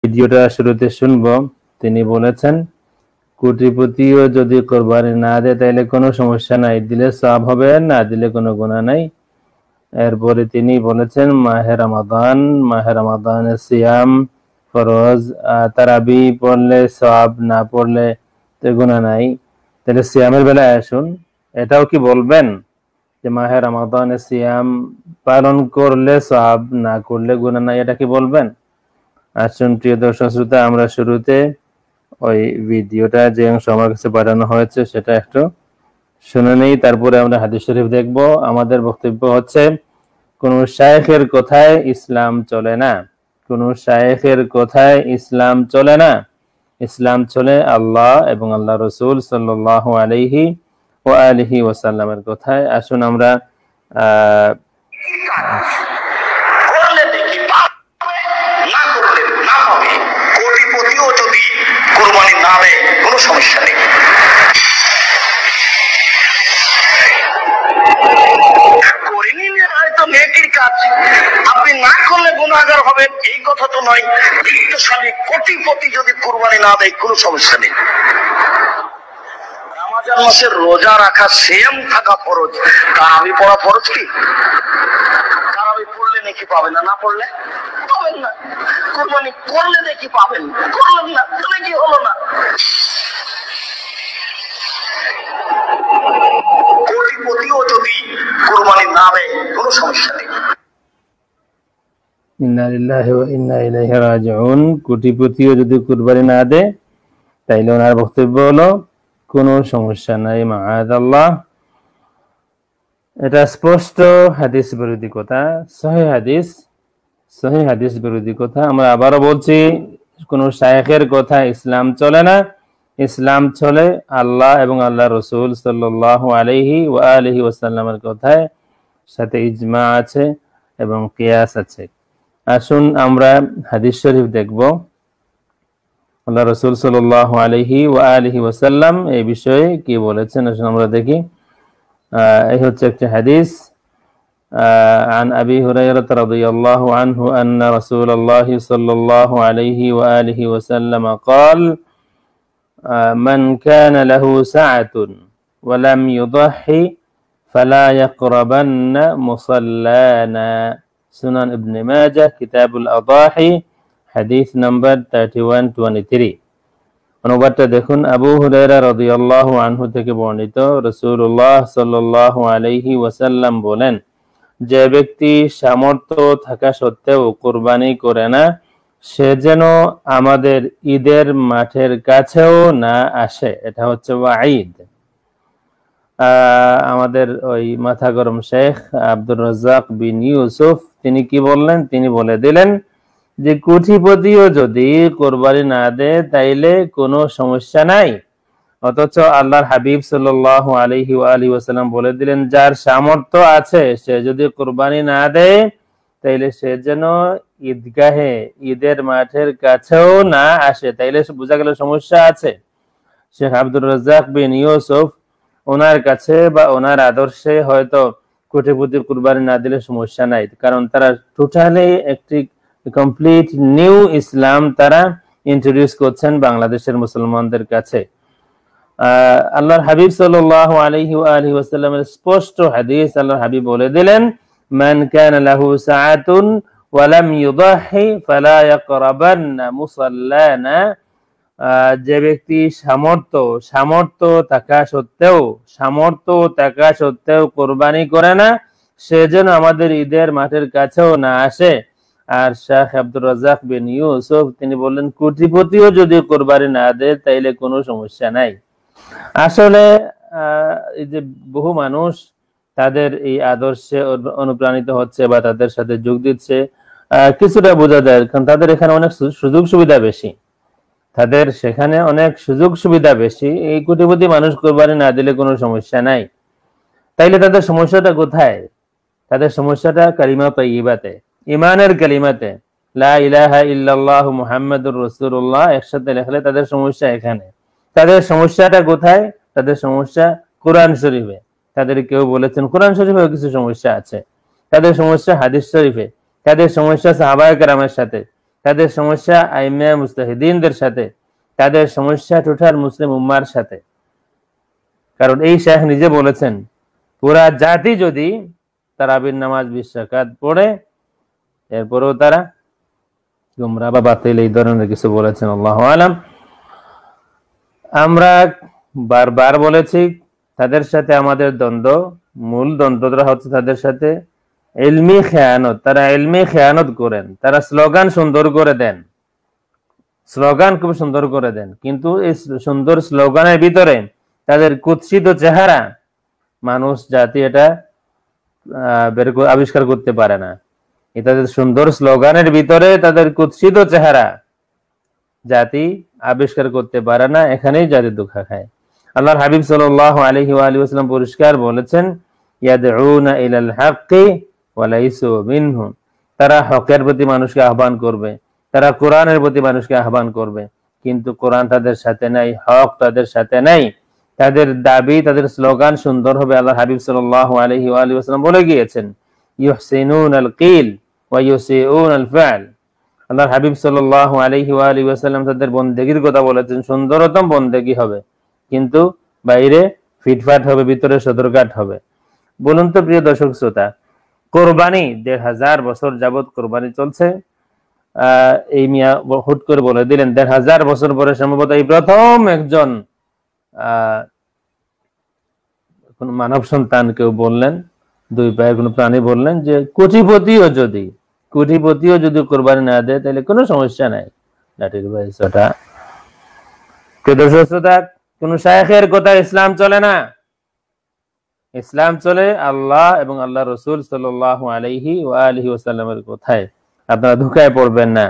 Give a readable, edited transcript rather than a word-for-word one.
ভিডিওটা শুরুতে শুনবো। তিনি বলেছেন কোটিপতিও যদি কোরবানি না দেয় তাহলে কোনো সমস্যা নাই, দিলে সওয়াব হবে, না দিলে কোনো গুনাহ নাই। এরপরে তিনি বলেছেন মাহে রমাদানের সিয়াম ফরজ, তারাবি পড়লে সওয়াব, না পড়লে তো গুনাহ নাই। তাহলে সিয়ামের বেলায় আসুন, এটাও কি বলবেন যে মাহে রমাদানের সিয়াম পালন করলে সওয়াব, না করলে গুনাহ নাই, এটা কি বলবেন? আসুন প্রিয় দর্শক শ্রোতা, আমরা শুরুতে ওই ভিডিওটা যে অংশ আমার কাছে পাঠানো হয়েছে সেটা একটু শুনে নেই, তারপরে আমরা হাদিস শরীফ দেখব। আমাদের বক্তব্য হচ্ছে কোন শায়েখের কথায় ইসলাম চলে না, কোন শায়েখের কথায় ইসলাম চলে না। ইসলাম চলে আল্লাহ এবং আল্লাহ রাসূল সাল্লাল্লাহু আলাইহি ওয়া আলিহি ওয়াসাল্লামের কথায়। আসুন আমরা কোরবানি না দেয় কোনো সমস্যা নেই। আপনি না করলে গুনাহগার হবেন এই কথা তো নয়। বিত্তশালী কোটিপতি যদি কোরবানি না দেয় কোনো সমস্যা নেই। রমজান মাসের রোজা রাখা, সিয়াম থাকা ফরজ, তারাবি পড়া ফরজ কি? তারাবি পড়লে নাকি পাবেন, না না পড়লে পাবেন না। কোরবানি করলে নাকি পাবেন, করলেন না নাকি হলো না। কোটিপতিও যদি কোরবানি না দেয় কোনো সমস্যা নেই। ইন্না লিল্লাহি ওয়া ইন্না ইলাইহি রাজিউন। কোটিপতিও যদি কুরবানি না দেয় তাইলে ওনার বক্তব্য হলো কোনো সমস্যা নাই, মাআযাল্লাহ। এটা স্পষ্ট হাদিস বিরোধী কথা, সহিহ হাদিস বিরোধী কথা। আমরা আবারও বলছি, কোন শায়েখের কথা ইসলাম চলে না। ইসলাম চলে আল্লাহ এবং আল্লাহ রাসূল সাল্লাল্লাহু আলাইহি ওয়া আলিহি ওয়াসাল্লামের কথায়, সাথে ইজমা আছে এবং কিয়াস আছে। আসুন আমরা হাদিস শরীফ দেখব। আল্লাহ রাসূল সাল্লাল্লাহু আলাইহি ওয়া আলিহি ওয়াসাল্লাম এই বিষয়ে কি বলেছেন, আসুন আমরা দেখি। এই হচ্ছে একটি হাদিস। عن أبي هريرة رضي الله عنه أن رسول الله صلى الله عليه وآله وسلم قال من كان له سعة ولم يضحي فلا يقربن مصلانا। সুনান ইবনে মাজাহ কিতাবুল আদাহি, হাদিস নাম্বার 3123। অনুবাদটা দেখুন। আবু হুরায়রা রাদিয়াল্লাহু আনহু থেকে বর্ণিত, রাসূলুল্লাহ সাল্লাল্লাহু আলাইহি ওয়াসাল্লাম বলেন, যে ব্যক্তি সামর্থ্য থাকা সত্ত্বেও কুরবানি করে না, সে যেন আমাদের ঈদের মাঠের কাছেও না আসে। এটা হচ্ছে ওয়াঈদ। আমাদের ওই মাথা গরম শেখ আব্দুর রাজ্জাক বিন ইউসুফ তিনি কি বললেন, তিনি বলে দিলেন যে কোটিপতিও যদি কোরবানি না দেয় তাইলে কোনো সমস্যা নাই। অথচ আল্লাহর হাবিব সাল্লাল্লাহু আলাইহি ওয়া আলিহি ওয়াসাল্লাম বলে দিলেন, যার সামর্থ্য আছে সে যদি কোরবানি না দেয় তাইলে সে যেন ঈদগাহে, ঈদের মাঠের কাছেও না আসে। তাইলে বোঝা গেল সমস্যা আছে। শেখ আব্দুর রাজ্জাক বিন ইউসুফ, ওনার কাছে বা ওনার আদর্শে হয়তো কোটিপতির কুরবানি না দিলে সমস্যা নাই, কারণ তারা টোটালি একটি কমপ্লিট নিউ ইসলাম তারা ইন্ট্রোডিউস করছেন বাংলাদেশের মুসলমানদের কাছে। আল্লাহর হাবিব সাল্লাল্লাহু আলাইহি ওয়া আলিহি ওয়াসাল্লামের স্পষ্ট হাদিস, আল্লাহর হাবিব বলে দিলেন, মান কানা লাহু সাআতুন ওয়া লাম ইউদাহি ফালা ইয়াকরাবান্না মুসাল্লানা। যে ব্যক্তি সামর্থ্য থাকা সত্ত্বেও কোরবানি করে না, সে যেন আমাদের ঈদের মাঠের কাছেও না আসে। আর শেখ আব্দুর রাজ্জাক বিন ইউসুফ তিনি বললেন, কোটিপতিও যদি কোরবানি না দেয় তাইলে কোনো সমস্যা নাই। আসলে এই যে বহু মানুষ তাদের এই আদর্শে অনুপ্রাণিত হচ্ছে বা তাদের সাথে যোগ দিচ্ছে, কিছুটা বোঝা যায়, কারণ তাদের এখানে অনেক সুযোগ সুবিধা বেশি। এই কোটিপতি মানুষ কোরবানি না দিলে কোনো সমস্যা নাই। তাইলে তাদের সমস্যাটা কোথায়? তাদের সমস্যাটা কালিমা তাইয়্যিবাতে, ঈমানের কালিমাতে, লা ইলাহা ইল্লাল্লাহু মুহাম্মাদুর রাসূলুল্লাহ একসাথে লেখলে তাদের সমস্যা এখানে। তাদের সমস্যাটা কোথায়? তাদের সমস্যা কোরআন শরীফে। তাদের কেউ বলেছেন কোরআন শরীফেও কিছু সমস্যা আছে, তাদের সমস্যা হাদিস শরীফে, তাদের সমস্যা সাহাবায়ে কেরামের সাথে, তাদের সমস্যা আইমা মুস্তাহিদিনদের সাথে, তাদের সমস্যা টোটাল মুসলিম উম্মার সাথে। কারণ এই শাইখ নিজে বলেছেন পুরা জাতি যদি তারাবির নামাজ 20 রাকাত পড়ে এরপরেও তারা গুমরা বা বাতিল এই ধরনের কিছু বলেছেন, আল্লাহু আলাম। আমরা বারবার বলেছি তাদের সাথে আমাদের দ্বন্দ্ব, মূল দ্বন্দ্বটা হচ্ছে তাদের সাথে ইলমি খেয়ানত। তারা ইলমি খেয়ানত করেন, তারা স্লোগান সুন্দর করে দেন, স্লোগান খুব সুন্দর করে দেন, কিন্তু এই সুন্দর স্লোগানের ভিতরে তাদের কুৎসিত চেহারা মানুষ জাতি এটা আবিষ্কার করতে পারে না। তাদের সুন্দর স্লোগানের ভিতরে তাদের কুৎসিত চেহারা জাতি আবিষ্কার করতে পারে না, এখানেই জাতি ধোঁকা খায়। আল্লাহর হাবিব সাল্লাল্লাহু আলাইহি ওয়া আলিহি ওয়াসাল্লাম পরিষ্কার বলেছেন ইয়াদউনা ইলাল হাক্কি ওয়া লাইসু মিনহু, তারা হকের প্রতি মানুষকে আহ্বান করবে, তারা কোরআনের প্রতি মানুষকে আহ্বান করবে, কিন্তু কোরআন তাদের সাথে নাই, হক তাদের সাথে নাই। তাদের দাবি, তাদের স্লোগান সুন্দর হবে। আল্লাহর হাবিব সাল্লাল্লাহু আলাইহি ওয়া আলিহি ওয়াসাল্লাম বলে গিয়েছেন ইউহসিনুনাল কিল ওয়া ইউসিউনাল ফা'ল। আল্লাহর হাবিব সাল্লাল্লাহু আলাইহি ওয়া আলিহি ওয়াসাল্লাম তাদের বন্দেগীর কথা বলেছেন, সুন্দরতম বন্দেগী হবে, কিন্তু বাইরে ফিটফাট হবে, ভিতরে সদরঘাট হবে। বলুন তো প্রিয় দর্শক শ্রোতা, কোরবানি ১৫০০ বছর যাবত কোরবানি চলছে। এই মিয়া হুট করে বলে দিলেন ১৫০০ বছর পরে সম্ভবত এই প্রথম একজন কোন মানব সন্তান কেউ বললেন, দুই পায়ের কোন প্রাণী বললেন যে কোটিপতিও যদি কোরবানি না দেয় তাহলে কোনো সমস্যা নাই। লাঠির বয়সটা কোন শায়েখের কথা ইসলাম চলে না। ইসলাম চলে আল্লাহ এবং আল্লাহ রসুল সাল্লাল্লাহু আলাইহি ওয়া আলিহি ওয়াসাল্লামের কথায়। আপনারা ধোঁকায় পড়বেন না।